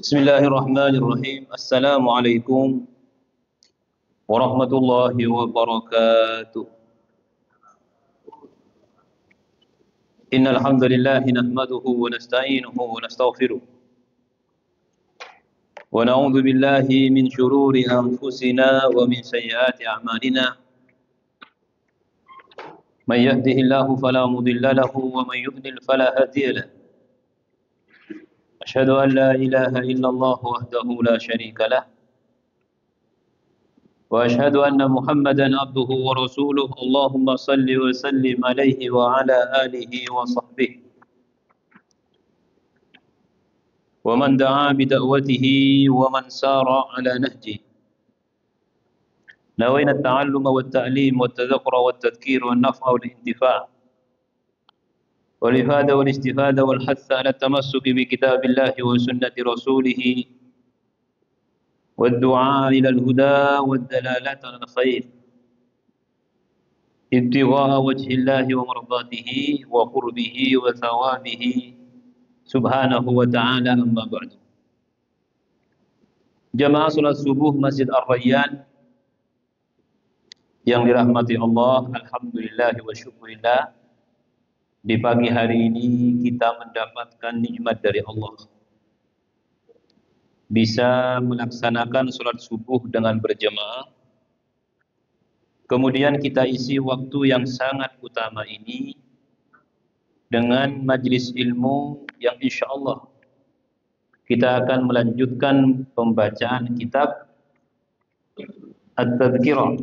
Bismillahirrahmanirrahim. Assalamualaikum warahmatullahi wabarakatuh. Innal hamdalillah nahmaduhu wa nasta'inuhu wa nastaghfiruh. Wa na'udzu billahi min shururi anfusina wa min sayyiati a'malina. May yahdihillahu fala mudilla lahu wa may yudlil fala hadiya lahu. أشهد أن لا إله إلا الله وحده لا شريك له وأشهد أن محمدا عبده ورسوله اللهم صل وسلم عليه وعلى آله وصحبه ومن دعا بدعوته ومن سار على نهجه نوينا التعلم والتعليم والتذكر والتذكير والنفع والانتفاع والإفادة والاستفادة والحث على التمسك بكتاب الله وسنة رسوله والدعاء إلى الهدى والدلالة على الخير ابتغاء وجه الله ومرضاته وقربه وثوابه سبحانه وتعالى أما بعد. Jamaah salat subuh Masjid Ar-Rayyan yang dirahmati Allah, alhamdulillah wa syukurillah. Di pagi hari ini kita mendapatkan nikmat dari Allah. Bisa melaksanakan sholat subuh dengan berjamaah. Kemudian kita isi waktu yang sangat utama ini dengan majlis ilmu yang insya Allah kita akan melanjutkan pembacaan kitab At-Tadhkirah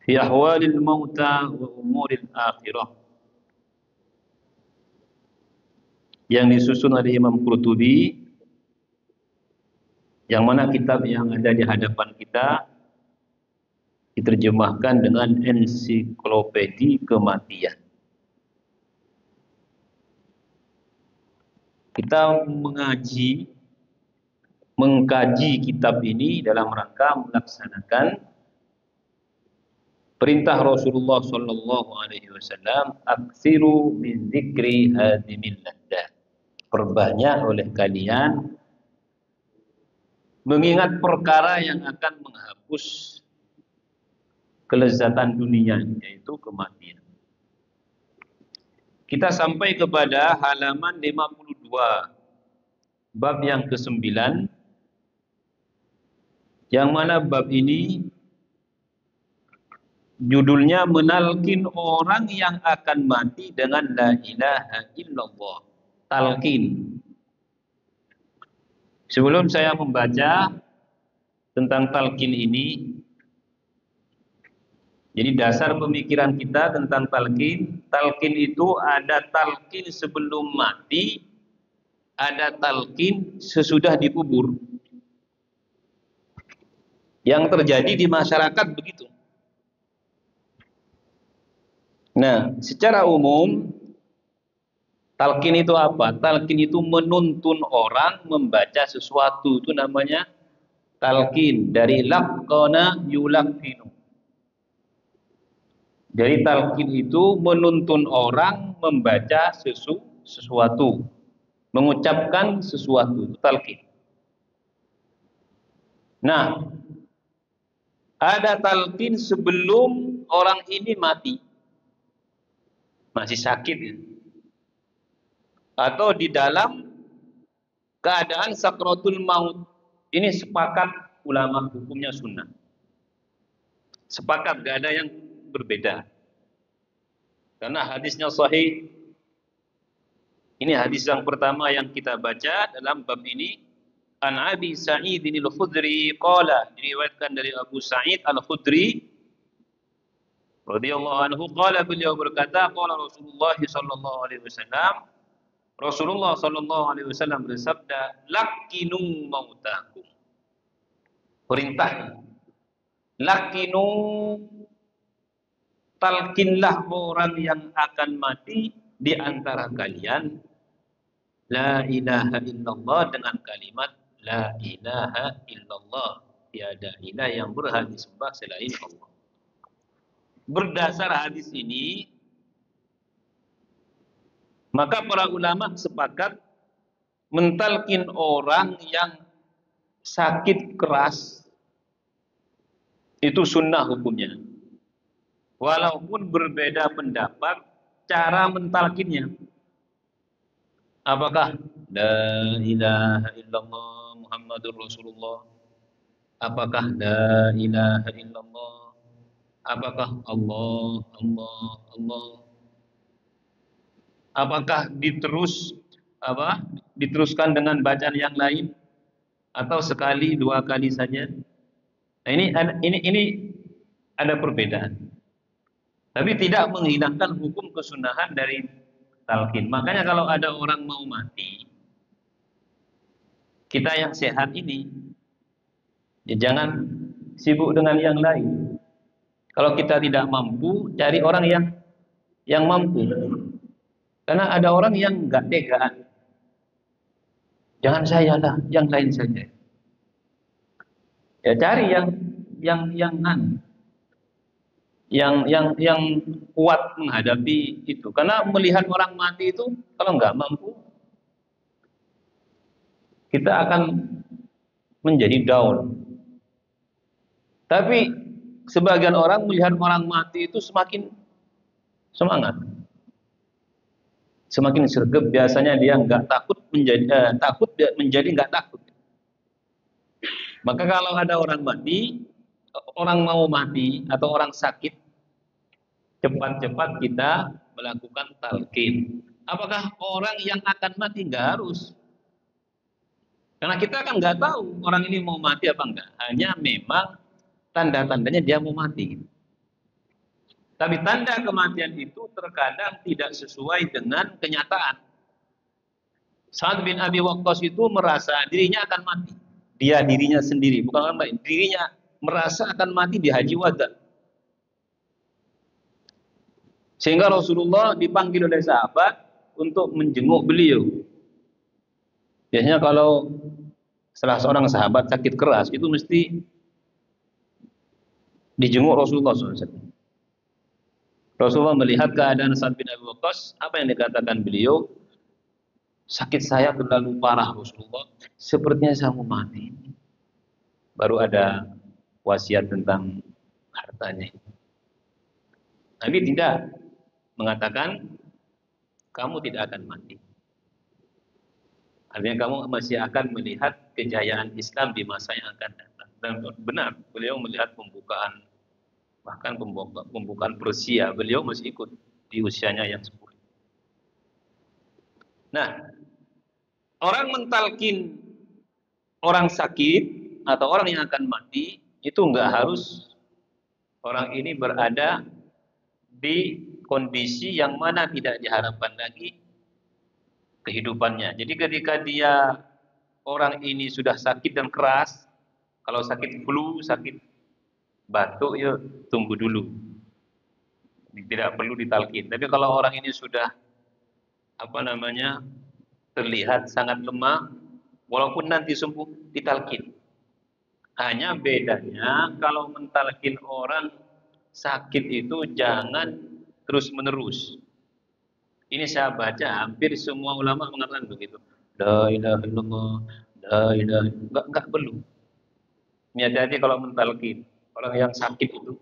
fi ahwalil mauta wa umuril akhirah yang disusun oleh Imam Qurtubi, yang mana kitab yang ada di hadapan kita diterjemahkan dengan ensiklopedi kematian. Kita mengkaji kitab ini dalam rangka melaksanakan perintah Rasulullah sallallahu alaihi wasallam, aksiru min dzikri hadimil laddat. Perbanyak oleh kalian mengingat perkara yang akan menghapus kelezatan dunia, yaitu kematian. Kita sampai kepada halaman 52, bab yang ke-9, yang mana bab ini judulnya menalkin orang yang akan mati dengan la ilaha illallah. Talqin. Sebelum saya membaca tentang talqin ini, jadi dasar pemikiran kita tentang talqin itu ada talqin sebelum mati, ada talqin sesudah dikubur. Yang terjadi di masyarakat begitu. Nah, secara umum talqin itu apa? Talqin itu menuntun orang membaca sesuatu, itu namanya talqin, dari laqana yulaqinu. Jadi talqin itu menuntun orang membaca sesuatu, mengucapkan sesuatu, itu talqin. Nah, ada talqin sebelum orang ini mati, masih sakit ya, atau di dalam keadaan sakratul maut. Ini sepakat ulama hukumnya sunnah, sepakat, gak ada yang berbeda, karena hadisnya sahih. Ini hadis yang pertama yang kita baca dalam bab ini. An Abi Sa'id al-Khudri qala, diriwayatkan dari Abu Sa'id al-Khudri radhiyallahu anhu, qala, beliau berkata, qala Rasulullah sallallahu alaihi wasallam, Rasulullah sallallahu alaihi wasallam bersabda, laqinu mautakum. Perintah, laqinu, talqinlah orang yang akan mati di antara kalian la ilaha illallah, dengan kalimat la ilaha illallah, tiada ilah yang berhak disembah selain Allah. Berdasar hadis ini, maka para ulama sepakat mentalkin orang yang sakit keras itu sunnah hukumnya. Walaupun berbeda pendapat cara mentalkinnya. Apakah la ilaha illallah Muhammadur Rasulullah? Apakah la ilaha illallah? Apakah Allah, Allah, Allah? Apakah diteruskan dengan bacaan yang lain atau sekali dua kali saja? Nah, ini ada perbedaan. Tapi tidak menghilangkan hukum kesunahan dari talqin. Makanya kalau ada orang mau mati, kita yang sehat ini ya jangan sibuk dengan yang lain. Kalau kita tidak mampu, cari orang yang mampu. Karena ada orang yang nggak tega. Jangan saya lah, yang lain saja. Ya cari yang kuat menghadapi itu. Karena melihat orang mati itu kalau nggak mampu, kita akan menjadi down. Tapi sebagian orang melihat orang mati itu semakin semangat, semakin sergap. Biasanya dia nggak takut menjadi nggak takut. Maka kalau ada orang mati, orang mau mati atau orang sakit, cepat-cepat kita melakukan talqin. Apakah orang yang akan mati? Nggak harus. Karena kita kan nggak tahu orang ini mau mati apa enggak. Hanya memang tanda-tandanya dia mau mati. Tapi tanda kematian itu terkadang tidak sesuai dengan kenyataan. Sa'ad bin Abi Waqqas itu merasa dirinya akan mati. Dia dirinya sendiri, bukan orang lain. Dirinya merasa akan mati di Haji Wada. Sehingga Rasulullah dipanggil oleh sahabat untuk menjenguk beliau. Biasanya kalau setelah seorang sahabat sakit keras itu mesti dijenguk Rasulullah SAW. Rasulullah melihat keadaan Sa'ad bin Abi Waqqas, apa yang dikatakan beliau? Sakit saya terlalu parah Rasulullah, sepertinya saya mau mati. Baru ada wasiat tentang hartanya. Nabi tidak mengatakan kamu tidak akan mati. Artinya kamu masih akan melihat kejayaan Islam di masa yang akan datang. Dan benar, beliau melihat pembukaan, bahkan pembukaan Persia, beliau masih ikut di usianya yang 10. Nah, orang mentalkin orang sakit atau orang yang akan mati, itu enggak harus orang ini berada di kondisi yang mana tidak diharapkan lagi kehidupannya. Jadi ketika orang ini sudah sakit dan keras, kalau sakit flu, sakit batuk, ya tunggu dulu. Tidak perlu ditalkin. Tapi kalau orang ini sudah terlihat sangat lemah, walaupun nanti sembuh, ditalkin. Hanya bedanya kalau mentalkin orang sakit itu jangan terus menerus. Ini saya baca hampir semua ulama mengatakan begitu. La ilaha illallah, la ilaha enggak perlu. Hati-hati kalau mentalkin orang yang sakit itu.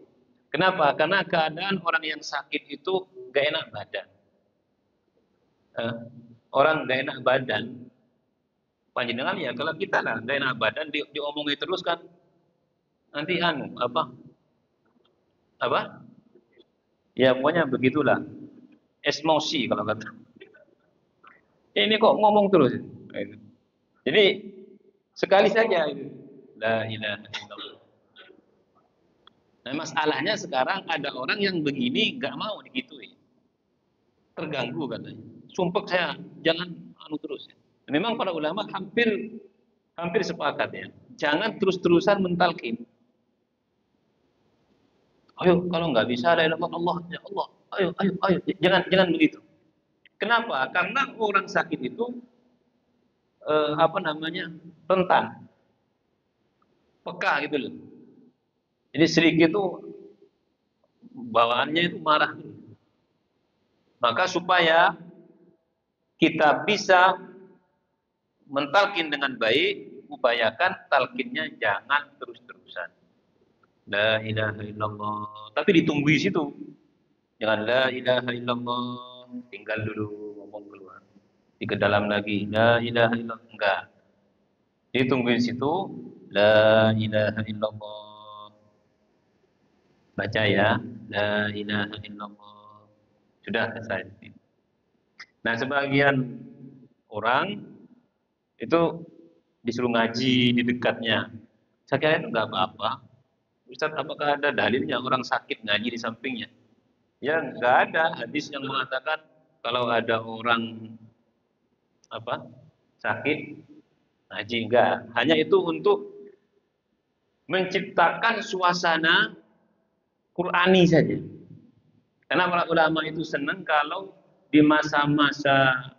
Kenapa? Karena keadaan orang yang sakit itu gak enak badan. Orang gak enak badan, panjenengan ya kalau kita lah gak enak badan diomongi terus kan nanti apa? Ya pokoknya begitulah. Emosi kalau kata. Ini kok ngomong terus. Jadi sekali saja itu. La ilaha illallah. Nah, masalahnya sekarang ada orang yang begini nggak mau digituin. Terganggu katanya. Sumpah saya jangan terus. Memang para ulama hampir sepakat ya. Jangan terus-terusan mentalkin. Ayo kalau nggak bisa la ilaha illallah ya Allah. Ayo. Jangan begitu. Kenapa? Karena orang sakit itu rentan, peka gitu loh. Jadi sedikit itu bawaannya itu marah. Maka supaya kita bisa mentalkin dengan baik, upayakan talkinnya jangan terus-terusan. La ilaha illallah. Tapi ditunggu di situ. Jangan la ilaha illallah, tinggal dulu ngomong keluar. Di ke dalam lagi, la ilaha illallah. Enggak. Ditunggu di situ, la ilaha illallah. Baca ya, la ilaha illallah. Sudah selesai. Nah, sebagian orang itu disuruh ngaji di dekatnya. Saya kira itu enggak apa-apa. Ustaz, apakah ada dalilnya orang sakit ngaji di sampingnya? Ya, enggak ada hadis yang mengatakan kalau ada orang sakit ngaji, enggak. Hanya itu untuk menciptakan suasana Qur'ani saja. Karena para ulama itu senang kalau di masa-masa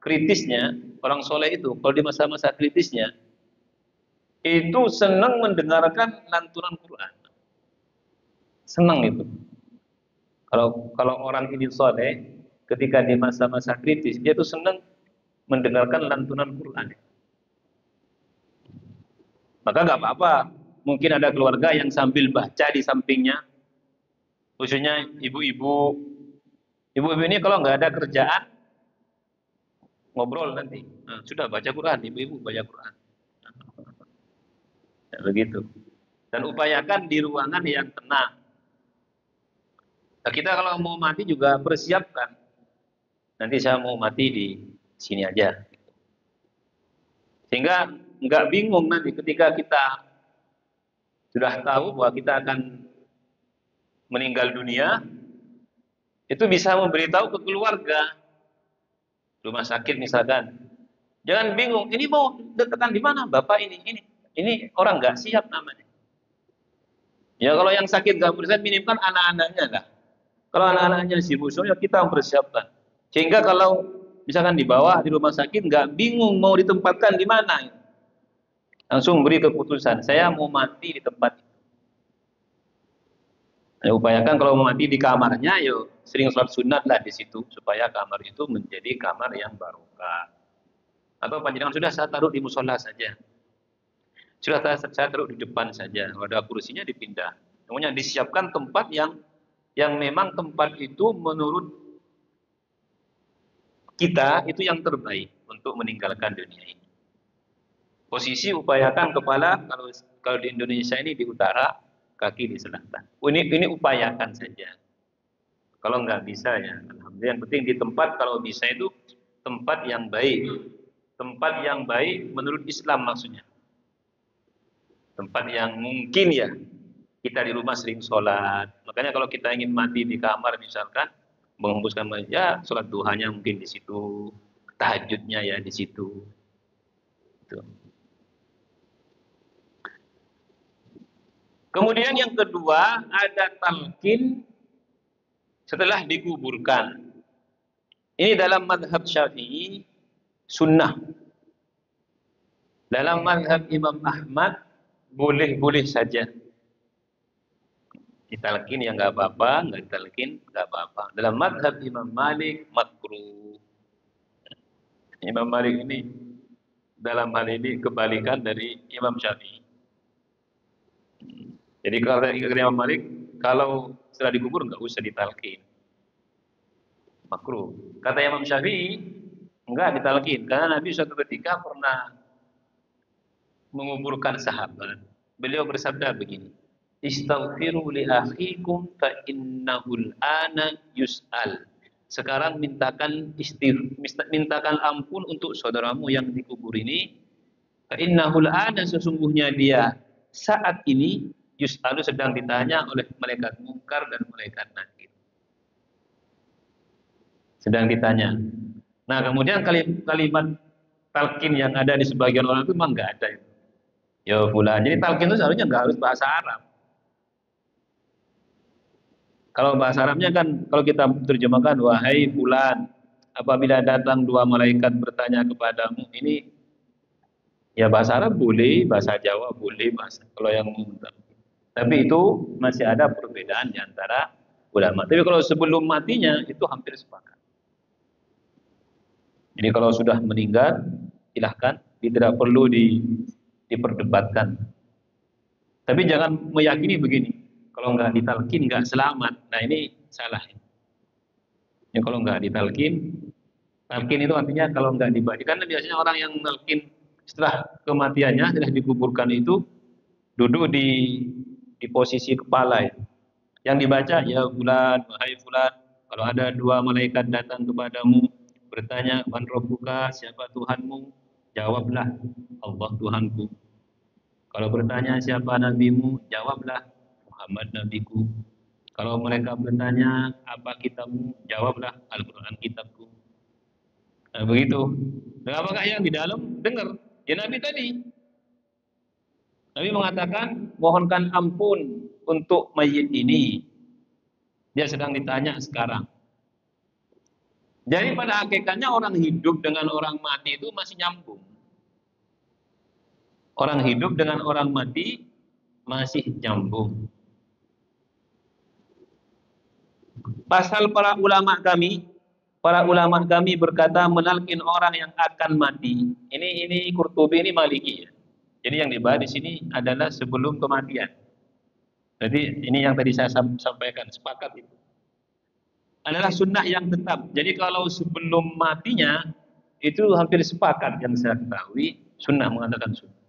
kritisnya, orang soleh itu kalau di masa-masa kritisnya itu senang mendengarkan lantunan Quran. Senang itu. Kalau orang ini soleh, ketika di masa-masa kritis, dia tuh senang mendengarkan lantunan Quran. Maka nggak apa-apa. Mungkin ada keluarga yang sambil baca di sampingnya, khususnya ibu-ibu. Ibu-ibu ini kalau nggak ada kerjaan, ngobrol nanti. Nah, sudah baca Quran, ibu-ibu baca Quran. Ya, begitu. Dan upayakan di ruangan yang tenang. Nah, kita kalau mau mati juga persiapkan. Nanti saya mau mati di sini aja. Sehingga nggak bingung nanti ketika kita sudah tahu bahwa kita akan meninggal dunia, itu bisa memberitahu ke keluarga, rumah sakit misalkan. Jangan bingung, ini mau dekatan di mana bapak ini orang nggak siap namanya. Ya kalau yang sakit nggak bersiap, minimal anak-anaknya lah. Kalau anak-anaknya sibuk, ya kita mempersiapkan. Sehingga kalau misalkan di bawah di rumah sakit nggak bingung mau ditempatkan di mana, langsung beri keputusan. Saya mau mati di tempat itu. Ya, upayakan kalau mau mati di kamarnya, yuk sering sholat sunat lah di situ supaya kamar itu menjadi kamar yang barokah. Atau panjenengan sudah saya taruh di musola saja. Sudah saya taruh di depan saja. Kalau ada kursinya dipindah. Namanya disiapkan tempat yang memang tempat itu menurut kita itu yang terbaik untuk meninggalkan dunia ini. Posisi upayakan kepala kalau di Indonesia ini di utara, kaki di selatan. Ini upayakan saja. Kalau nggak bisa ya, alhamdulillah. Yang penting di tempat kalau bisa itu tempat yang baik. Tempat yang baik menurut Islam maksudnya. Tempat yang mungkin ya kita di rumah sering sholat. Makanya kalau kita ingin mati di kamar misalkan, menghembuskan ya sholat duhanya mungkin di situ, tahajudnya ya di situ. Gitu. Kemudian yang kedua ada talqin setelah dikuburkan. Ini dalam mazhab Syafi'i sunnah. Dalam mazhab Imam Ahmad boleh-boleh saja. Ditalqin ya nggak apa-apa, nggak ditalqin nggak apa-apa. Dalam mazhab Imam Malik makruh. Imam Malik ini dalam hal ini kebalikan dari Imam Syafi'i. Jadi kalau Imam Malik kalau setelah dikubur nggak usah ditalqin. Makruh. Kata Imam Syafi'i enggak ditalqin karena Nabi suatu ketika pernah menguburkan sahabat. Beliau bersabda begini, "Istaghfiru li akhikum fa innahul ana yus'al." Sekarang mintakan ampun untuk saudaramu yang dikubur ini. Fa innahul ana, sesungguhnya dia saat ini yus'alu sedang ditanya oleh malaikat mungkar dan malaikat nakir. Sedang ditanya. Nah, kemudian kalimat talqin yang ada di sebagian orang itu memang enggak ada itu. Ya fulan. Jadi talqin itu seharusnya nggak harus bahasa Arab. Kalau bahasa Arabnya kan kalau kita terjemahkan wahai fulan, apabila datang dua malaikat bertanya kepadamu, ini ya bahasa Arab boleh, bahasa Jawa boleh, bahasa kalau yang tapi itu masih ada perbedaan di antara ulama. Tapi kalau sebelum matinya itu hampir sepakat. Jadi kalau sudah meninggal silahkan tidak perlu diperdebatkan. Tapi jangan meyakini begini, kalau nggak ditalkin nggak selamat. Nah ini salah. Ya, kalau nggak ditalkin, talkin itu artinya kalau nggak dibaca. Karena biasanya orang yang talkin setelah kematiannya, setelah dikuburkan itu duduk di posisi kepala ya. Yang dibaca ya fulan, wahai fulan, kalau ada dua malaikat datang kepadamu bertanya, man rabbuka, siapa Tuhanmu? Jawablah, Allah Tuhanku. Kalau bertanya siapa nabimu? Jawablah, Muhammad nabiku. Kalau mereka bertanya apa kitabmu? Jawablah, Al-Qur'an kitabku. Nah, begitu. Dan apakah yang di dalam dengar? Ya Nabi tadi. Nabi mengatakan, mohonkan ampun untuk mayit ini. Dia sedang ditanya sekarang. Jadi pada hakikatnya orang hidup dengan orang mati itu masih nyambung. Orang hidup dengan orang mati masih nyambung. Pasal para ulama kami berkata menalkin orang yang akan mati. Ini Qurtubi, ini Maliki ya. Jadi yang dibahas di sini adalah sebelum kematian. Jadi ini yang tadi saya sampaikan, sepakat itu. Adalah sunnah yang tetap. Jadi kalau sebelum matinya itu hampir sepakat yang saya ketahui, sunnah mengatakan sunnah.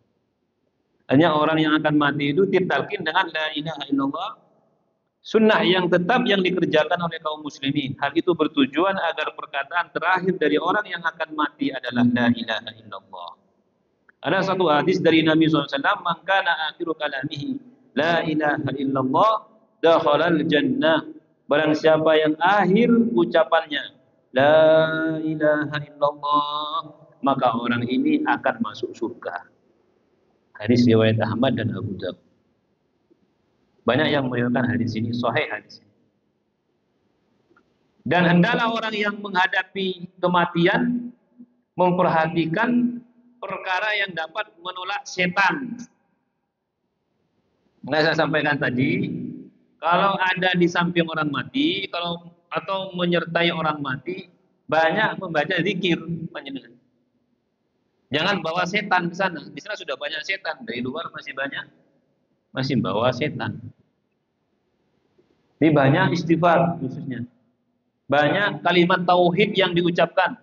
Hanya orang yang akan mati itu ditalkin dengan la ilaha illallah, sunnah yang tetap yang dikerjakan oleh kaum muslimin. Hal itu bertujuan agar perkataan terakhir dari orang yang akan mati adalah la ilaha illallah. Ada satu hadis dari Nabi SAW, man kana akhiru kalamihi la ilaha illallah dakhalal jannah. Barang siapa yang akhir ucapannya la ilaha illallah, maka orang ini akan masuk surga. Hadis riwayat Ahmad dan Abu Dawud. Banyak yang meriwayatkan hadis ini, sahih hadis ini. Dan hendaklah orang yang menghadapi kematian memperhatikan perkara yang dapat menolak setan. Nah, saya sampaikan tadi, kalau ada di samping orang mati, atau menyertai orang mati, banyak membaca zikir panjenengan. Jangan bawa setan ke sana. Di sana sudah banyak setan, dari luar masih banyak, masih bawa setan. Ini banyak istighfar khususnya. Banyak kalimat tauhid yang diucapkan.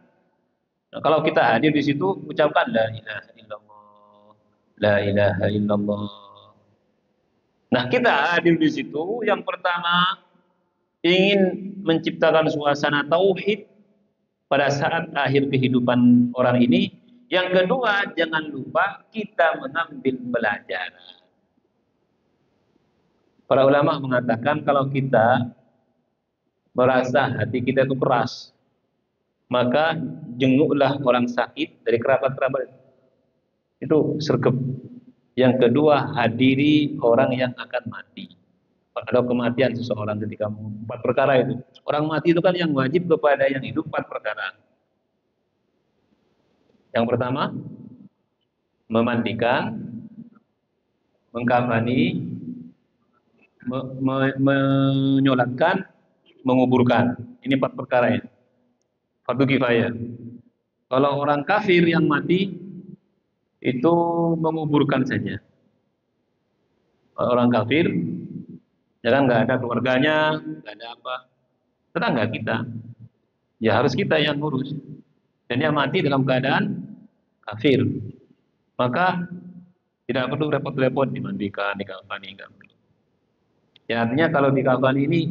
Nah, kalau kita hadir di situ, ucapkan la ilaha illallah, la ilaha illallah. Nah, kita hadir di situ, yang pertama ingin menciptakan suasana tauhid pada saat akhir kehidupan orang ini. Yang kedua, jangan lupa kita mengambil pelajaran. Para ulama mengatakan kalau kita merasa hati kita itu keras, maka jenguklah orang sakit dari kerabat-kerabat itu sergap. Yang kedua, hadiri orang yang akan mati atau kematian seseorang ketika 4 perkara itu. Orang mati itu kan yang wajib kepada yang hidup 4 perkara. Yang pertama, memandikan, mengkafani, menyolatkan, menguburkan. Ini 4 perkara ya. Fardu kifayah. Kalau orang kafir yang mati itu menguburkan saja. Kalau orang kafir, jangan nggak ada keluarganya, nggak ada apa, tetangga kita, ya harus kita yang ngurus. Dan dia mati dalam keadaan kafir, maka tidak perlu repot-repot dimandikan, dikafani, nggak perlu. Ya artinya kalau dikafani ini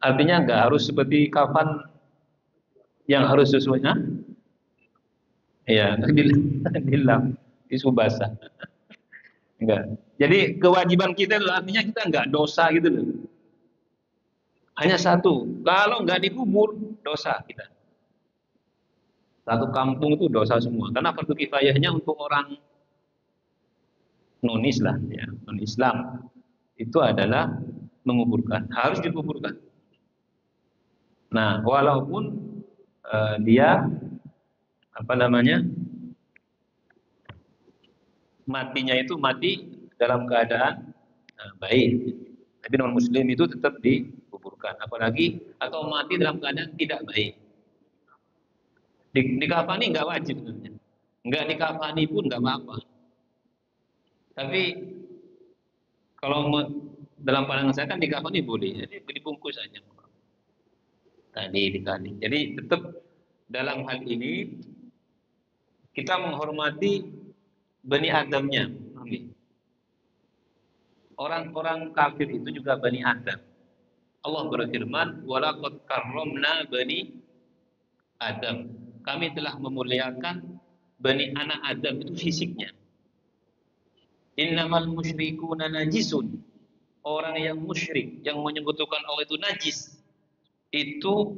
artinya nggak harus seperti kafan yang harus sesuainya. Ya, dilap, disubasa. Enggak. Jadi kewajiban kita itu artinya kita nggak dosa gitu loh. Hanya satu, kalau nggak dikubur dosa kita. Satu kampung itu dosa semua. Karena fardu kifayahnya untuk orang non-Islam, ya, non-Islam itu adalah menguburkan, harus dikuburkan. Nah, walaupun dia matinya itu mati dalam keadaan baik, tapi non Muslim itu tetap dikuburkan. Apalagi atau mati dalam keadaan tidak baik. Dikafani nggak wajib sebenarnya. Nggak dikafani pun nggak apa-apa. Tapi kalau dalam pandangan saya kan dikafani boleh, jadi dibungkus saja. Tadi dikali. Jadi tetap dalam hal ini kita menghormati Bani Adamnya. Orang-orang kafir itu juga Bani Adam. Allah berfirman, "Walaqad karramna Bani Adam." Kami telah memuliakan Bani anak Adam itu fisiknya. Innamal musyrikuna najisun. Orang yang musyrik, yang menyekutukan Allah itu najis. Itu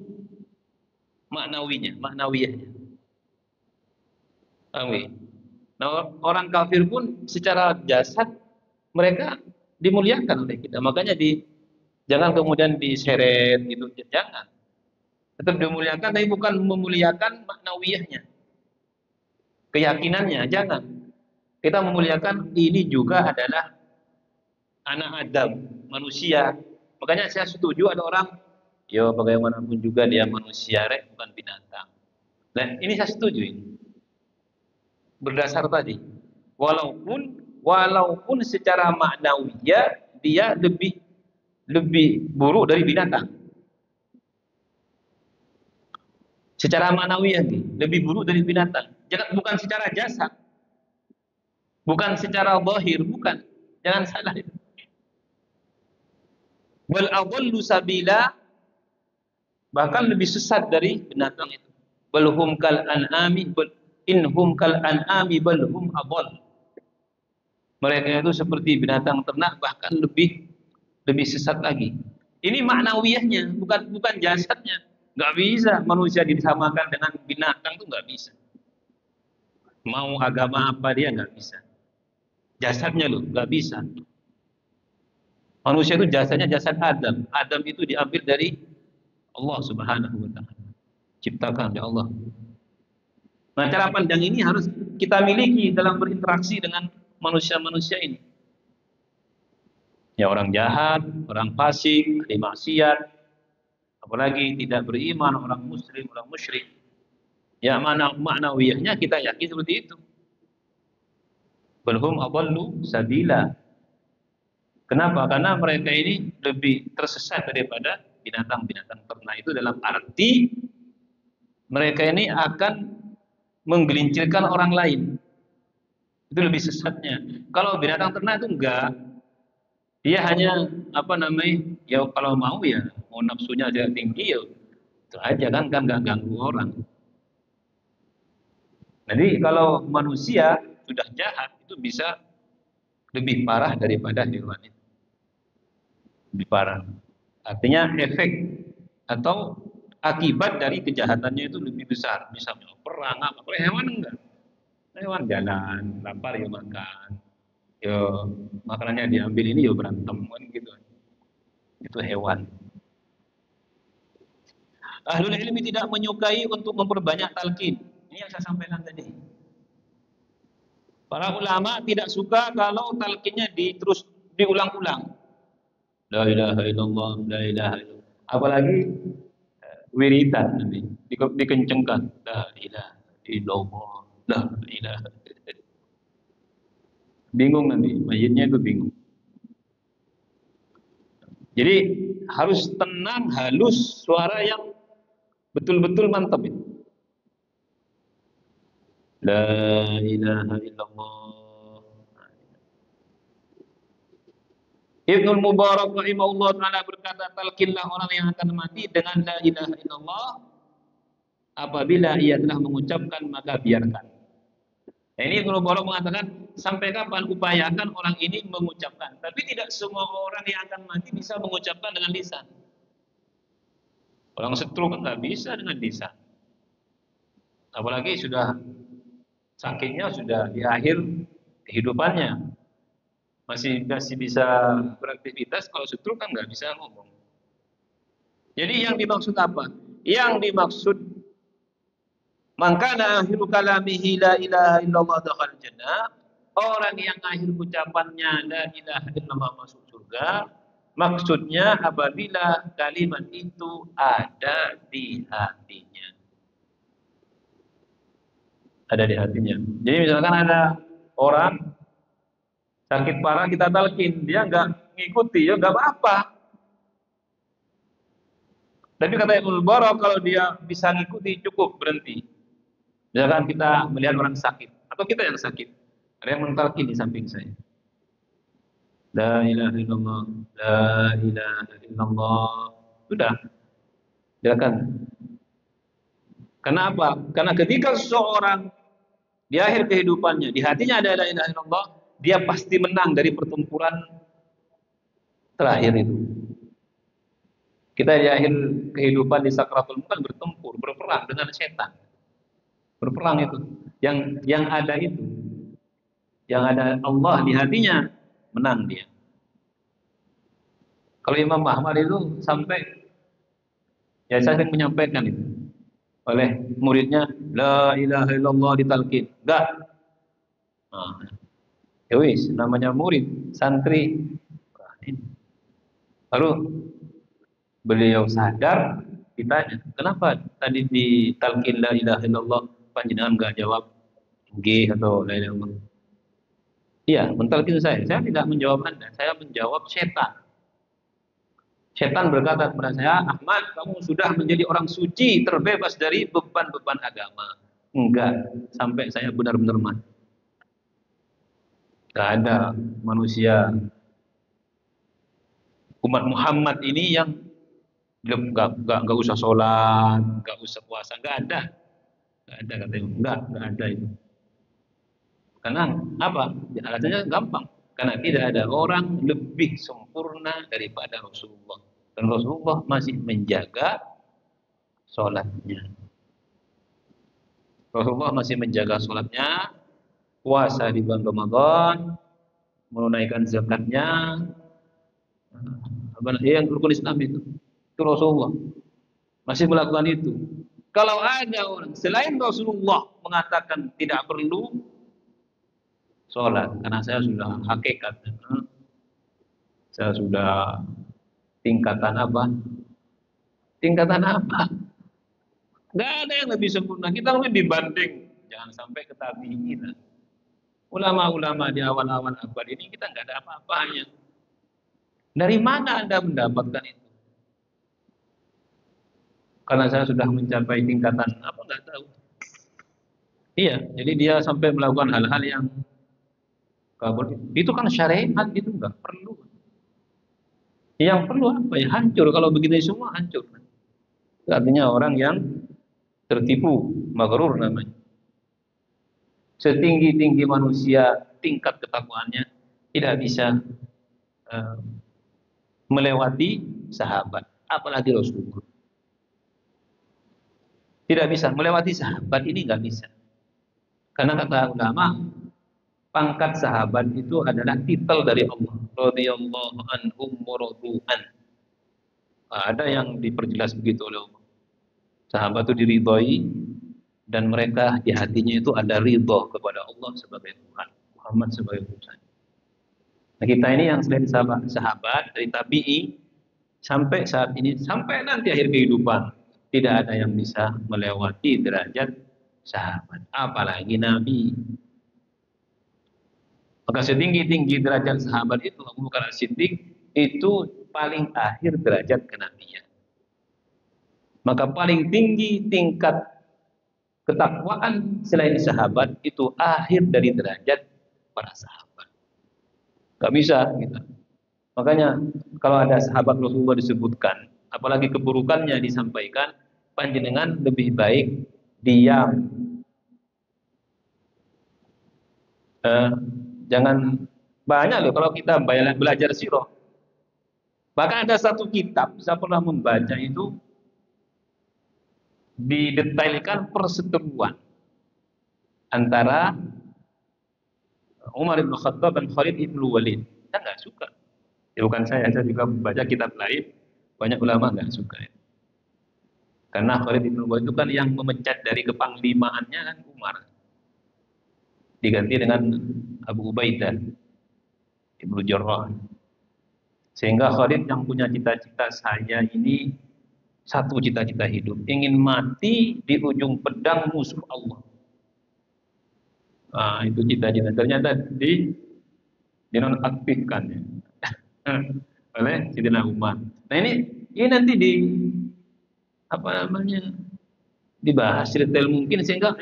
maknawiyahnya. Paham ya? Nah, orang kafir pun secara jasad mereka dimuliakan oleh kita. Makanya jangan kemudian diseret gitu, jangan. Tetap dimuliakan, tapi bukan memuliakan maknawiyahnya, keyakinannya, jangan. Kita memuliakan ini juga adalah anak Adam, manusia. Makanya saya setuju ada orang, yo bagaimanapun juga dia manusia, bukan binatang. Nah, ini saya setuju ini. Berdasar tadi, walaupun secara maknawiyah dia lebih buruk dari binatang. Secara maknawiyah lebih buruk dari binatang. Bukan secara jasad, bukan secara zahir, bukan. Jangan salah itu. Wal adallu sabila, bahkan lebih sesat dari binatang itu. Balhum kal an'ami inhum kal an'ami balhum adall. Mereka itu seperti binatang ternak, bahkan lebih sesat lagi. Ini maknawiyahnya, bukan jasadnya. Nggak bisa manusia disamakan dengan binatang, itu nggak bisa. Mau agama apa dia nggak bisa. Jasadnya loh nggak bisa. Manusia itu jasadnya jasad Adam. Adam itu diambil dari Allah Subhanahu wa taala. Ciptakan oleh Allah. Nah, cara pandang ini harus kita miliki dalam berinteraksi dengan manusia-manusia ini. Ya, orang jahat, orang fasik, ahli maksiat, apalagi tidak beriman, orang muslim, orang musyrik. Ya, maknawiyahnya kita yakin seperti itu. Balhum adallu sabila. Kenapa? Karena mereka ini lebih tersesat daripada binatang-binatang ternak itu, dalam arti mereka ini akan menggelincirkan orang lain. Itu lebih sesatnya. Kalau binatang ternak itu enggak. Dia hanya ya kalau mau nafsunya aja tinggi, ya itu aja kan enggak ganggu orang. Jadi kalau manusia sudah jahat itu bisa lebih parah daripada hewan itu. Lebih parah. Artinya efek atau akibat dari kejahatannya itu lebih besar. Misalnya perang apa? Kalau hewan enggak. Hewan jalan, lapar ya makan. Ya makanannya diambil, ini ya berantem kan gitu. Itu hewan. Ahlul ilmi tidak menyukai untuk memperbanyak talqin. Ini yang saya sampaikan tadi. Para ulama tidak suka kalau talqinnya terus diulang-ulang. La ilaha illallah, la ilaha illallah. Apalagi wiridan nanti dikencengkan. La ilaha illallah, la ilaha. Bingung nanti, mayitnya itu bingung. Jadi harus tenang, halus, suara yang betul-betul mantap itu. La ilaha illallah. Ibnul Mubarak rahimahullah ta'ala berkata, talqinlah orang yang akan mati dengan la ilaha illallah, apabila ia telah mengucapkan maka biarkan. Nah, ini Ibnul Mubarak mengatakan, sampai kapan upayakan orang ini mengucapkan. Tapi tidak semua orang yang akan mati bisa mengucapkan dengan lisan. Orang stroke kan nggak bisa dengan lisan. Apalagi sudah sakitnya, sudah di akhir kehidupannya, masih bisa beraktivitas. Kalau stroke kan nggak bisa ngomong. Jadi yang dimaksud apa? Yang dimaksud maka akhiru kalamihi la ilaha illallah dakhal jannah. Orang yang akhir ucapannya la ilaha illallah masuk surga. Maksudnya apabila kalimat itu ada di hatinya. ada di hatinya. Jadi misalkan ada orang sakit parah kita talkin, dia nggak ngikuti, ya nggak apa-apa. Tapi kata Ibnu Barak, kalau dia bisa ngikuti cukup berhenti. Misalkan kita melihat orang sakit atau kita yang sakit, ada yang mentalkin di samping saya. La ilaha illallah, la ilaha illallah. Sudah, silakan. Kenapa? Karena ketika seseorang di akhir kehidupannya, di hatinya ada la ilaha illallah, dia pasti menang dari pertempuran terakhir itu. Kita di akhir kehidupan di sakratul maut bertempur, berperang dengan setan. Berperang itu. Yang ada itu, yang ada Allah di hatinya, menang dia. Kalau Imam Ahmad itu sampai, ya saya sering menyampaikan itu oleh muridnya, la ilaha illallah ditalkin. Enggak. Nah, ya wis, namanya murid, santri. Lalu beliau sadar, ditanya, kenapa tadi ditalkin la ilaha illallah panjenengan enggak jawab G atau la ilaha illallah? Iya, mentalkin saya tidak menjawab Anda, saya menjawab setan. Setan berkata kepada saya, Ahmad, kamu sudah menjadi orang suci, terbebas dari beban-beban agama. Enggak, sampai saya benar-benar mati. Enggak ada manusia umat Muhammad ini yang enggak usah sholat, enggak usah puasa, enggak ada katanya, enggak ada itu. Karena apa? Alasannya gampang. Karena tidak ada orang lebih sempurna daripada Rasulullah. Dan Rasulullah masih menjaga sholatnya. Rasulullah masih menjaga sholatnya, puasa di bulan Ramadan, menunaikan zakatnya, yang rukun Islam itu Rasulullah masih melakukan itu. Kalau ada orang selain Rasulullah mengatakan tidak perlu sholat, karena saya sudah hakikat, saya sudah tingkatan apa? Nggak ada yang lebih sempurna. Kita lebih dibanding, jangan sampai ke tabi'in. Ulama-ulama di awal-awal abad ini kita nggak ada apa-apanya. Dari mana Anda mendapatkan itu? Karena saya sudah mencapai tingkatan apa nggak tahu. Iya, jadi dia sampai melakukan hal-hal yang kabur. Itu kan syariat, itu nggak perlu. Yang perlu apa ya? Hancur. Kalau begitu semua hancur. Artinya orang yang tertipu, maghrur namanya. Setinggi-tinggi manusia tingkat ketakwaannya tidak bisa melewati sahabat, apalagi Rasulullah. Tidak bisa melewati sahabat ini, nggak bisa. Karena kata ulama, pangkat sahabat itu adalah titel dari Allah. Radhiyallahu anhum wa radu an. Ada yang diperjelas begitu oleh Allah. Sahabat itu diridhoi dan mereka di hatinya itu ada ridho kepada Allah sebagai Tuhan, Muhammad sebagai utusan. Nah, kita ini yang selain sahabat dari tabi'i sampai saat ini, sampai nanti akhir kehidupan, tidak ada yang bisa melewati derajat sahabat, apalagi Nabi. Maka setinggi-tinggi derajat sahabat itu, Abu Bakar As-Siddiq, itu paling akhir derajat kenabian. Maka paling tinggi tingkat ketakwaan selain sahabat itu akhir dari derajat para sahabat. Gak bisa gitu. Makanya kalau ada sahabat Rasulullah disebutkan, apalagi keburukannya disampaikan, panjenengan lebih baik diam. Jangan banyak loh kalau kita belajar sirah. Bahkan ada satu kitab saya pernah membaca itu didetailkan perseteruan antara Umar bin Khattab dan Khalid bin Walid. Saya nggak suka. Ya bukan saya juga membaca kitab lain, banyak ulama nggak suka. Karena Khalid bin Walid itu kan yang memecat dari kepanglimaannya kan Umar, diganti dengan Abu Ubaidah Ibnu Jarrah. Sehingga Khalid yang punya cita-cita, saya ini satu cita-cita hidup, ingin mati di ujung pedang musuh Allah. Itu cita-cita. Ternyata dinonaktifkan ya. Oleh Sidina Umar. Nah ini nanti apa namanya dibahas detail mungkin sehingga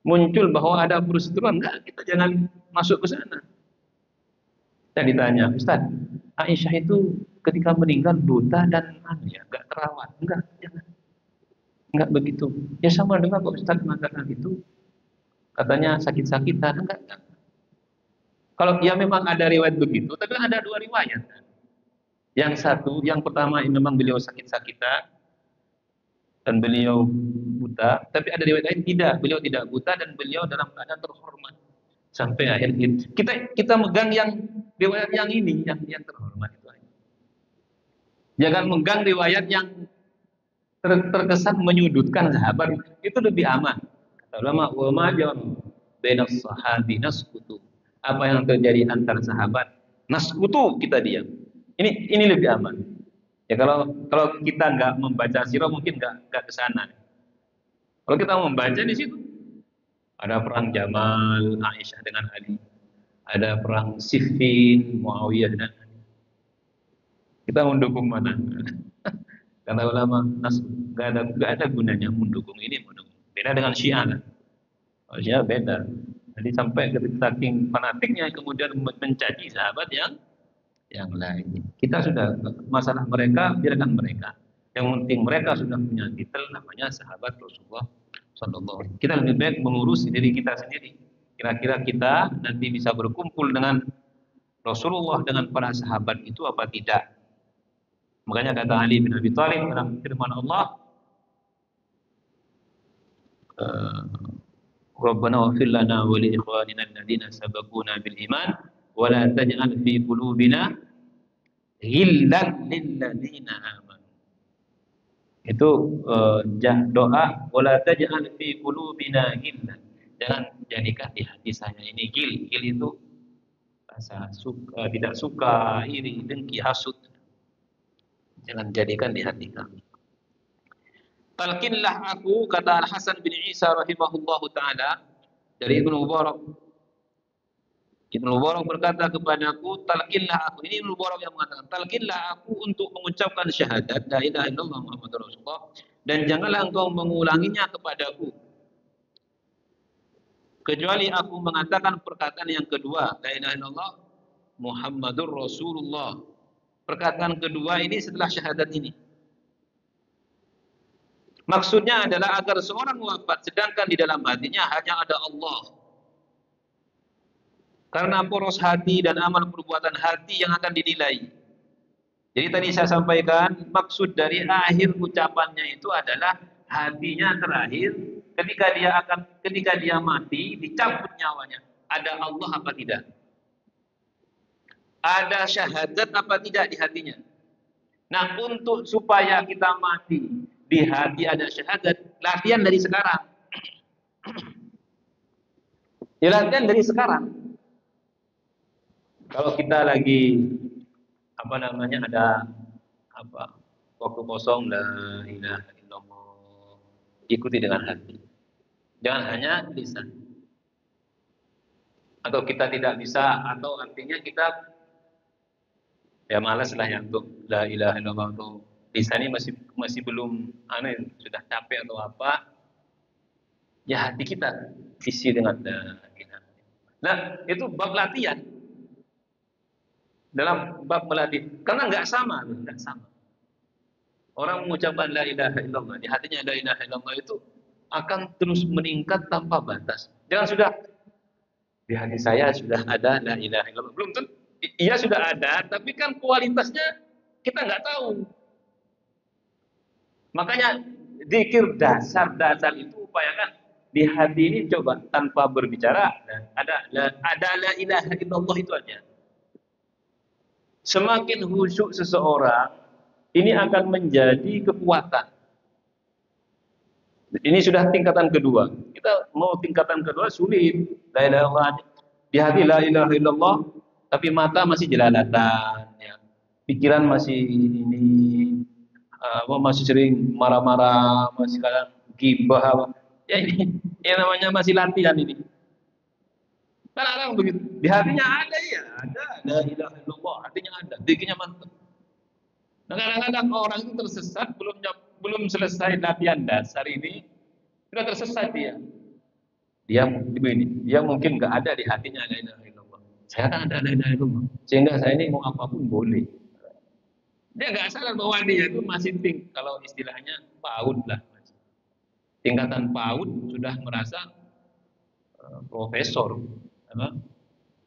muncul bahwa ada perseteruan. Enggak, kita jangan masuk ke sana. Kita ditanya, Ustaz, Aisyah itu ketika meninggal buta dan enggak terawat. Enggak, jangan. Enggak begitu. Ya sama dengan Pak Ustaz mengatakan itu, katanya sakit-sakitan. Enggak. Kalau ya memang ada riwayat begitu, tapi ada dua riwayat. Yang satu, yang pertama ini memang beliau sakit-sakitan dan beliau buta, tapi ada riwayat lain tidak, beliau tidak buta dan beliau dalam keadaan terhormat sampai akhir hidup. Kita megang yang riwayat yang ini, yang terhormat itu aja. Jangan megang riwayat yang terkesan menyudutkan sahabat, itu lebih aman. Kata ulama, wa ma ja'al bainas sahabi naskutu. Apa yang terjadi antar sahabat naskutu, kita diam. Ini lebih aman. Ya kalau kita nggak membaca sirah mungkin nggak ke sana. Kalau kita membaca di situ ada perang Jamal Aisyah dengan Ali, ada perang Siffin Muawiyah dengan Ali. Kita mendukung mana? Kata ulama, nggak ada gunanya mendukung ini, mendukung. Beda dengan Syiah. Kalau Syiah beda. Jadi sampai saking fanatiknya kemudian mencaci sahabat yang lain. Kita sudah masalah mereka biarkan mereka. Yang penting mereka sudah punya titel namanya sahabat Rasulullah Sallallahu Alaihi Wasallam. Kita lebih baik mengurus diri kita sendiri. Kira-kira kita nanti bisa berkumpul dengan Rasulullah dengan para sahabat itu apa tidak? Makanya kata Ali bin Abi Thalib dalam firman Allah, Rabbana waghfir lana wa li ikhwanina alladziina sabaquna bil iman wa la taj'al fi qulubina ghillan lil ladzina amanu. Itu doa wala taj'al fi qulubina ghillan. Jangan jadikan di hati saya ini ghil. Ghil itu rasa suka, tidak suka, iri, dengki, hasud. Jangan jadikan di hati kami. Talqinlah aku, kata Al-Hasan bin Isa rahimahullahu ta'ala dari Ibnu Mubarak. Ibnu Mubarak berkata kepadaku, talqinlah aku. Ini Ibnu Mubarak yang mengatakan, talqinlah aku untuk mengucapkan syahadat la ilaha illallah Muhammadur Rasulullah, dan janganlah engkau mengulanginya kepadaku kecuali aku mengatakan perkataan yang kedua, la ilaha illallah Muhammadur Rasulullah. Perkataan kedua ini setelah syahadat ini. Maksudnya adalah agar seorang wafat sedangkan di dalam hatinya hanya ada Allah. Karena poros hati dan amal perbuatan hati yang akan dinilai. Jadi tadi saya sampaikan maksud dari akhir ucapannya itu adalah hatinya terakhir ketika dia mati dicabut nyawanya. Ada Allah apa tidak? Ada syahadat apa tidak di hatinya? Nah, untuk supaya kita mati di hati ada syahadat, latihan dari sekarang. Ya, latihan dari sekarang. Kalau kita lagi ada waktu kosong, la ilaha illallah, ikuti dengan hati. Jangan hanya lisan. Atau kita tidak bisa, atau artinya kita ya malas lah ya untuk la ilaha illallah itu. Lisan ini masih belum sudah capek atau apa. Ya hati kita isi dengan la ilaha. Nah, itu bab latihan. Dalam bab melatih, karena enggak sama. Orang mengucapkan la ilaha illallah, di hatinya la ilaha illallah itu akan terus meningkat tanpa batas. Jangan sudah di hati saya sudah ada la ilaha illallah. Belum tentu. Iya sudah ada, tapi kan kualitasnya kita nggak tahu. Makanya zikir dasar itu upayakan di hati ini, coba tanpa berbicara ada la ilaha illallah itu aja. Semakin khusyuk seseorang ini akan menjadi kekuatan. Ini sudah tingkatan kedua. Kita mau tingkatan kedua sulit. La ilaha illallah di hati la ilaha illallah, tapi mata masih jelalatan, ya. Pikiran masih masih sering marah-marah, masih kadang gibah. Ya ini namanya masih latihan ini. Kadang-kadang begitu. Di hatinya ada ya, ada la ilaha illallah, hatinya ada, dirinya mantap. Nah, kadang-kadang orang itu tersesat belum selesai latihan dasar ini sudah tersesat dia. Dia mungkin nggak ada di hatinya la ilaha illallah. Saya kan ada la ilaha illallah. Sehingga saya ini mau apapun boleh. Dia nggak sadar bahwa dia itu masih kalau istilahnya PAUD lah. Tingkatan PAUD sudah merasa profesor. Apa?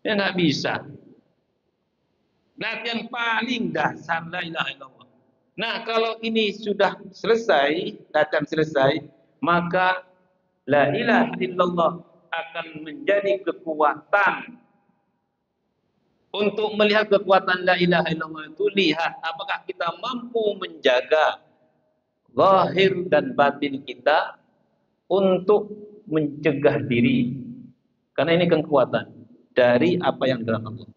Dia nggak bisa. Latihan paling dasar la ilaha illallah. Nah, kalau ini sudah selesai, latihan selesai, maka la ilaha illallah akan menjadi kekuatan. Untuk melihat kekuatan la ilaha illallah itu, lihat apakah kita mampu menjaga zahir dan batin kita untuk mencegah diri. Karena ini kekuatan dari apa yang dilakukan Allah.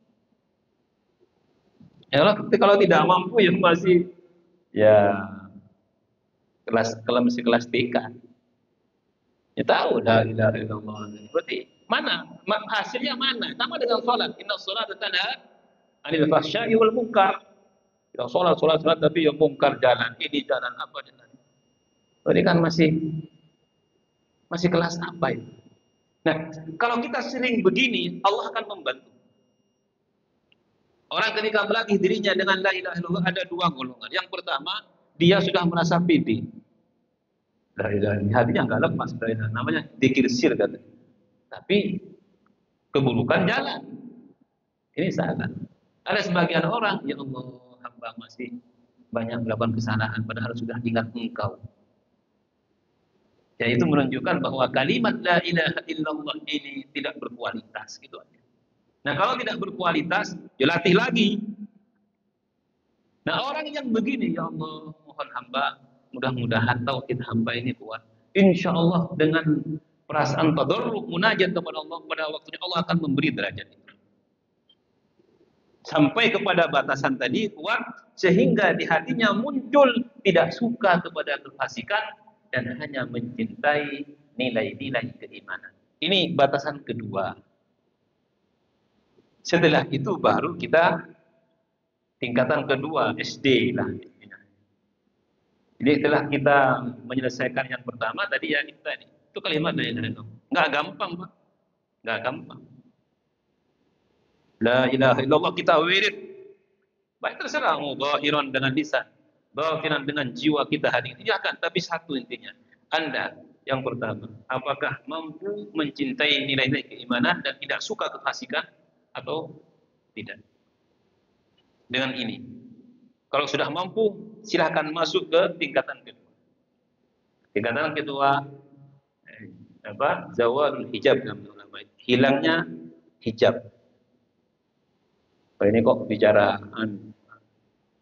Ya, kalau tidak mampu ya masih ya kalau masih kelas TK. Ya tahu la ilaha illallah. Berarti mana? Hasilnya mana? Sama dengan salat. Inna sholata tanha 'anil fahsya'i wal munkar. Ya salat tapi yang mungkar jalan. Ini jalan apa jalan? Ini kan masih kelas apa ini? Nah, kalau kita sering begini, Allah akan membantu. Orang ketika melatih dirinya dengan la ilaha illallah ada dua golongan. Yang pertama, dia sudah merasa pede. La ilaha illallah, hatinya enggak lepas la ilaha, namanya dzikir sir kata. Tapi keburukan jalan. Ini salah. Ada sebagian orang, ya Allah, hamba masih banyak melakukan kesalahan padahal sudah ingat Engkau. Ya, itu menunjukkan bahwa kalimat la ilaha illallah ini tidak berkualitas gitu aja. Nah, kalau tidak berkualitas, dilatih lagi. Nah, orang yang begini, ya Allah, mohon hamba, mudah-mudahan tauhid hamba ini kuat. Insya Allah dengan perasaan tadarruk munajat kepada Allah, pada waktunya Allah akan memberi derajat itu. Sampai kepada batasan tadi kuat, sehingga di hatinya muncul tidak suka kepada kefasikan dan hanya mencintai nilai-nilai keimanan. Ini batasan kedua. Setelah itu baru kita tingkatan kedua, SD lah. Jadi setelah kita menyelesaikan yang pertama tadi ya itu kalimat la ilaha illallah. Enggak gampang, Pak. Enggak gampang. La ilaha illallah kita wirid. Baik terserah mau zahiran dengan lisan, batinan dengan jiwa kita hari ini. Ya kan, tapi satu intinya. Anda yang pertama, apakah mampu mencintai nilai-nilai keimanan dan tidak suka kefasikan atau tidak? Dengan ini. Kalau sudah mampu, silahkan masuk ke tingkatan kedua. Tingkatan kedua zawalul hijab, hilangnya hijab. Ini kok bicara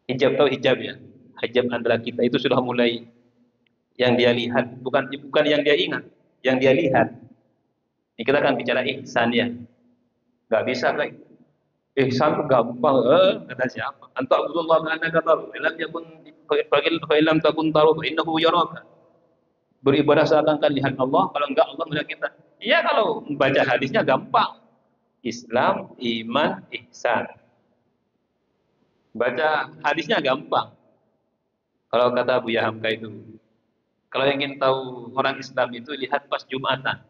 hijab atau hijab ya? Hijab antara kita itu sudah mulai yang dia lihat, bukan yang dia ingat, yang dia lihat. Ini kita kan bicara ihsan ya. Enggak bisa kayak ihsan itu gampang, kata siapa? Anta Abdullah kana kataru, ilam yakun fa'ilam takun taru, innahu yaraka. Beribadah seakan-akan lihat Allah, kalau enggak Allah melihat kita. Iya, kalau membaca hadisnya gampang. Islam, iman, ihsan. Baca hadisnya gampang. Kalau kata Buya Hamka itu, kalau ingin tahu orang Islam itu lihat pas Jumatan.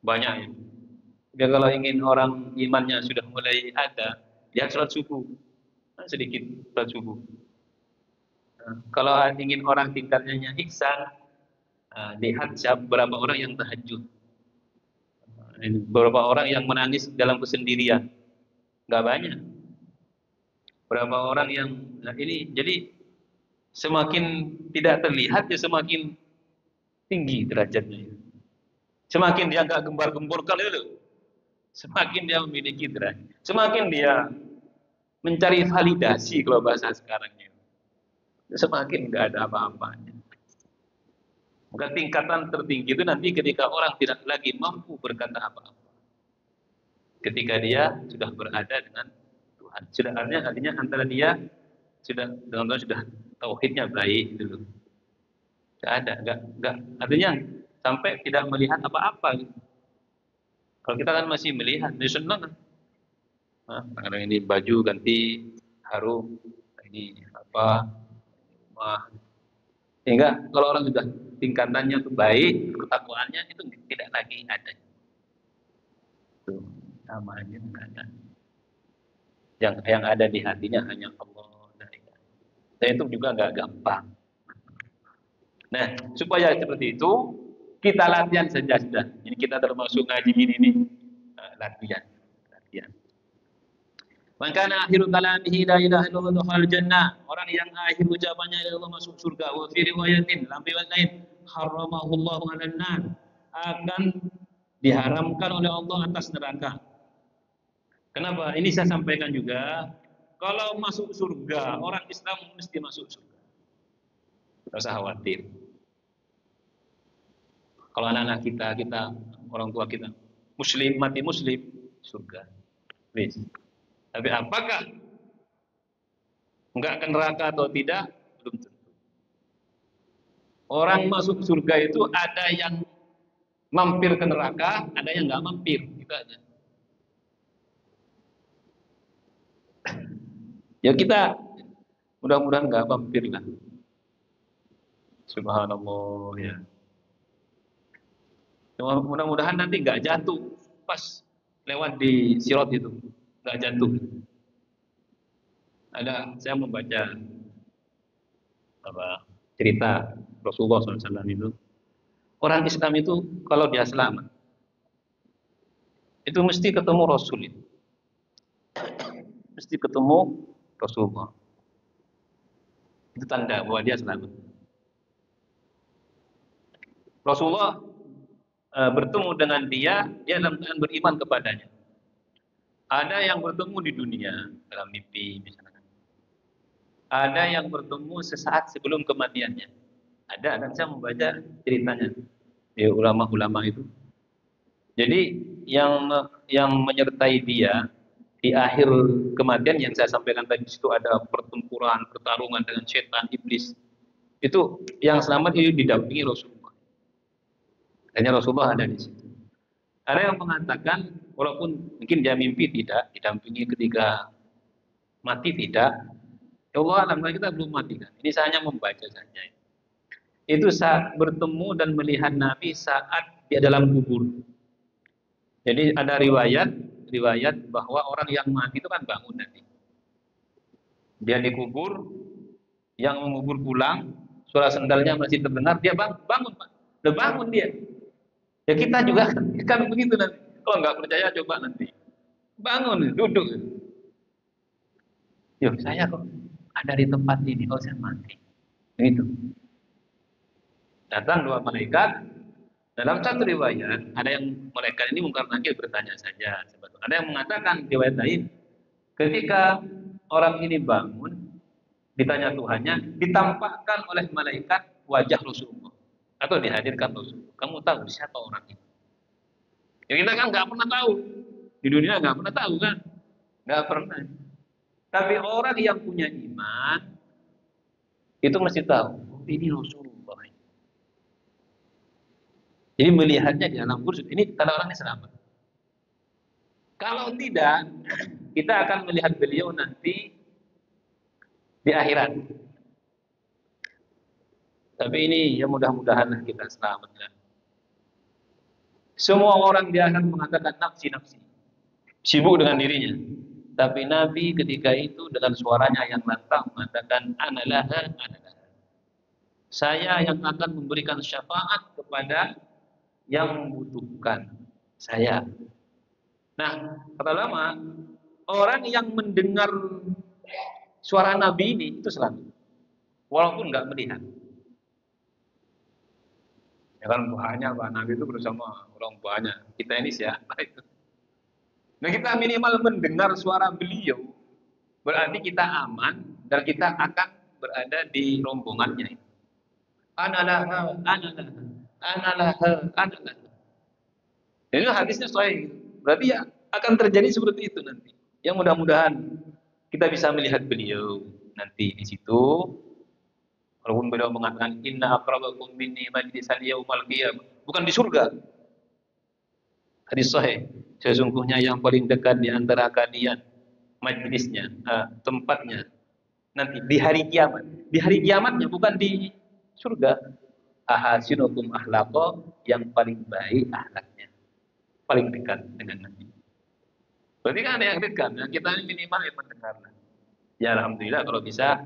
Banyak ya. Dan kalau ingin orang imannya sudah mulai ada, lihat sholat subuh. Sedikit sholat subuh. Nah, kalau ingin orang tingkatnya ihsan, lihat berapa orang yang tahajud. Beberapa orang yang menangis dalam kesendirian. Enggak banyak. Berapa orang yang ini, jadi semakin tidak terlihat ya semakin tinggi derajatnya. Semakin dia enggak gembar-gemborkan itu, semakin dia memiliki derajat. Semakin dia mencari validasi kalau bahasa sekarangnya. Semakin enggak ada apa-apanya. Maka tingkatan tertinggi itu nanti ketika orang tidak lagi mampu berkata apa-apa. Ketika dia sudah berada dengan Tuhan. Sudah artinya antara dia sudah dengan Tuhan sudah tauhidnya baik dulu. Enggak ada, enggak artinya sampai tidak melihat apa-apa. Kalau kita kan masih melihat, ini senang kan. Nah, kadang ini baju ganti harum, ini apa, rumah. Sehingga kalau orang sudah tingkatannya itu baik, ketakwaannya itu tidak lagi ada. Itu sama aja nggak ada. Yang ada di hatinya hanya Allah. Dan itu juga nggak gampang. Nah, supaya seperti itu kita latihan saja sudah. Ini kita termasuk ngaji ini nih, latihan, latihan. Maka akhiru kalamihi la ilaha illallah dakhala jannah. Orang yang akhir ucapannya ya Allah masuk surga. Wa fi riwayatin lam riwayat lain haramahullahu 'alan nar. Akan diharamkan oleh Allah atas neraka. Kenapa? Ini saya sampaikan juga. Kalau masuk surga, orang Islam mesti masuk surga. Tidak usah khawatir. Kalau anak-anak kita, orang tua kita, muslim, mati muslim, surga. Please. Tapi apakah enggak ke neraka atau tidak? Belum tentu. Orang masuk surga itu ada yang mampir ke neraka, ada yang enggak mampir. Gitu aja. Ya kita mudah-mudahan enggak mampir lah. Subhanallah ya. Mudah-mudahan nanti enggak jatuh pas lewat di sirat itu. Enggak jatuh. Saya membaca cerita Rasulullah SAW itu. Orang Islam itu kalau dia selamat, itu mesti ketemu Rasul itu. Mesti ketemu Rasulullah. Itu tanda bahwa dia selamat. Rasulullah bertemu dengan dia dalam keadaan beriman kepadanya. Ada yang bertemu di dunia dalam mimpi misalnya. Ada yang bertemu sesaat sebelum kematiannya. Ada, dan saya membaca ceritanya di ulama-ulama itu. Jadi yang menyertai dia di akhir kematian yang saya sampaikan tadi, situ ada pertempuran, pertarungan dengan setan, iblis. Itu yang selamat itu didampingi Rasulullah. Hanya Rasulullah ada di situ. Ada yang mengatakan walaupun mungkin dia mimpi tidak, didampingi ketika mati tidak. Ya Allah alam, kita belum mati kan. Ini saya hanya membaca saja. Itu saat bertemu dan melihat Nabi saat dia dalam kubur. Jadi ada riwayat bahwa orang yang mati itu kan bangun nanti. Dia dikubur, yang mengubur pulang, suara sendalnya masih terdengar, dia bangun Pak. Udah bangun dia. Ya kita juga kan begitu nanti. Kalau nggak percaya coba nanti. Bangun, duduk. Yo, saya kok ada di tempat ini, oh saya mati. Begitu. Datang dua malaikat. Dalam satu riwayat, ada yang malaikat ini Munkar Nakir bertanya saja. Ada yang mengatakan riwayat lain, ketika orang ini bangun, ditanya Tuhannya, ditampakkan oleh malaikat wajah Rasulullah atau dihadirkan Rasulullah. Kamu tahu siapa orang ini? Ya kita kan nggak pernah tahu. Di dunia nggak pernah tahu kan? Nggak pernah. Tapi orang yang punya iman itu mesti tahu, oh, ini Rasulullah. Jadi melihatnya di alam kubur ini tanda orangnya selamat. Kalau tidak, kita akan melihat beliau nanti di akhirat. Tapi ini ya mudah-mudahan kita selamat. Ya. Semua orang dia akan mengatakan nafsi-nafsi, sibuk dengan dirinya. Tapi Nabi ketika itu dengan suaranya yang lantang mengatakan analaha, analaha. Saya yang akan memberikan syafaat kepada yang membutuhkan saya. Nah, kata lama, orang yang mendengar suara Nabi ini itu selamat, walaupun nggak melihat. Ya kan buahnya Pak Nabi itu bersama orang tuanya. Kita ini siapa itu? Nah kita minimal mendengar suara beliau, berarti kita aman dan kita akan berada di rombongannya. Analaha, analaha. Analaha. Ini hadisnya sahih. Berarti ya akan terjadi seperti itu nanti. Yang mudah-mudahan kita bisa melihat beliau nanti di situ. Walaupun beliau mengatakan inna aqrabakum minni majlisan yaumal qiyamah, bukan di surga. Hadis sahih, sesungguhnya yang paling dekat di antara kalian majlisnya, tempatnya nanti di hari kiamat. Di hari kiamatnya bukan di surga. Ahasinukum ahlaqo, yang paling baik akhlaknya, paling dekat dengan Nabi. Berarti kan ada yang dekat. Nah, kita ini minimal yang mendengar. Ya alhamdulillah kalau bisa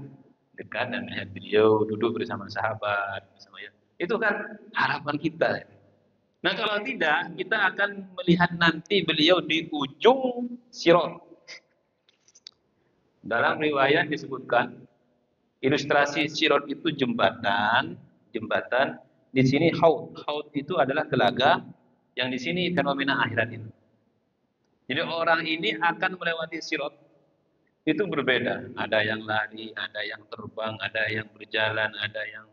dekat dan melihat beliau duduk bersama sahabat, bersama ya. Itu kan harapan kita. Nah kalau tidak, kita akan melihat nanti beliau di ujung sirat. Dalam riwayat disebutkan ilustrasi sirat itu jembatan, jembatan. Di sini haud, haud itu adalah telaga, yang di sini fenomena akhirat itu. Jadi orang ini akan melewati sirat itu berbeda. Ada yang lari, ada yang terbang, ada yang berjalan, ada yang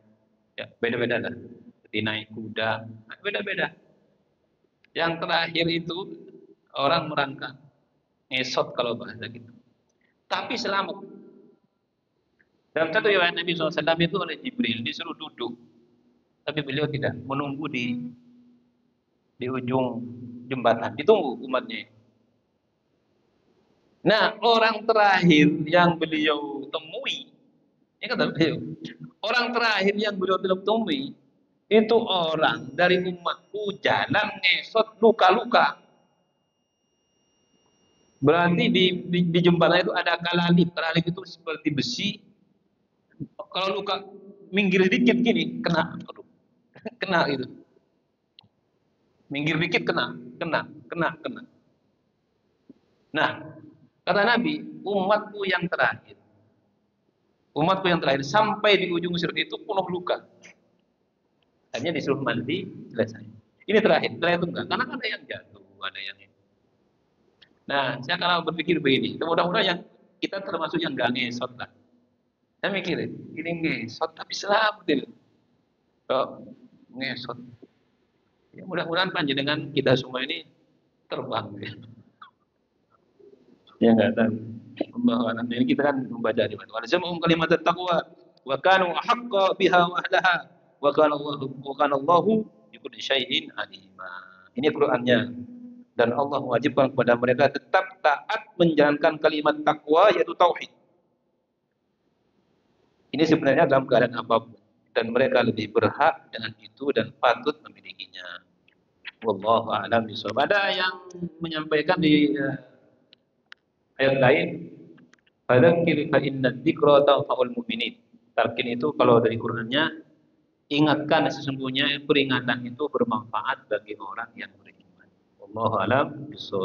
ya beda-beda lah. Seperti naik kuda, beda-beda. Yang terakhir itu orang merangkak, ngesot kalau bahasa gitu. Tapi selamat. Dalam satu riwayat Nabi SAW itu oleh Jibril disuruh duduk, tapi beliau tidak, menunggu di ujung jembatan, ditunggu umatnya. Nah, orang terakhir yang beliau temui, ini kata beliau, orang terakhir yang beliau temui itu orang dari umatku jalan ngesot luka-luka. Berarti di jembatan itu ada kalalip. Kalalip itu seperti besi. Kalau luka minggir dikit gini, kena. Aduh, kena gitu. Minggir dikit kena. Nah, kata Nabi, umatku yang terakhir sampai di ujung sirat itu penuh luka. Hanya disuruh mandi, selesai. Ini terakhir itu enggak. Karena ada yang jatuh, ada yang ini. Nah, saya kalau berpikir begini, mudah-mudahan yang kita termasuk yang enggak ngesot lah. Saya mikir, ini ngesot tapi selamat ini. Oh, ngesot. Ya, mudah-mudahan panjenengan kita semua ini terbang. Ya enggak tahu. Pembahasan ini kita kan membaca di mana. Walazamhum kalimat taqwa wa kanu ahqqa biha wa ahlaha wa kana Allahu bi kulli syai'in alima. Ini Qur'annya. Dan Allah mewajibkan kepada mereka tetap taat menjalankan kalimat takwa, yaitu tauhid. Ini sebenarnya dalam keadaan apapun, dan mereka lebih berhak dengan itu dan patut memilikinya. Wallahu a'lam bishawab. Ada yang menyampaikan di ayat lain, fadzakir fa inna dzikra tanfa'ul mu'minin. Talqin itu kalau dari Qur'annya, ingatkan, sesungguhnya peringatan itu bermanfaat bagi orang yang beriman. Wallahu a'lam bishawab.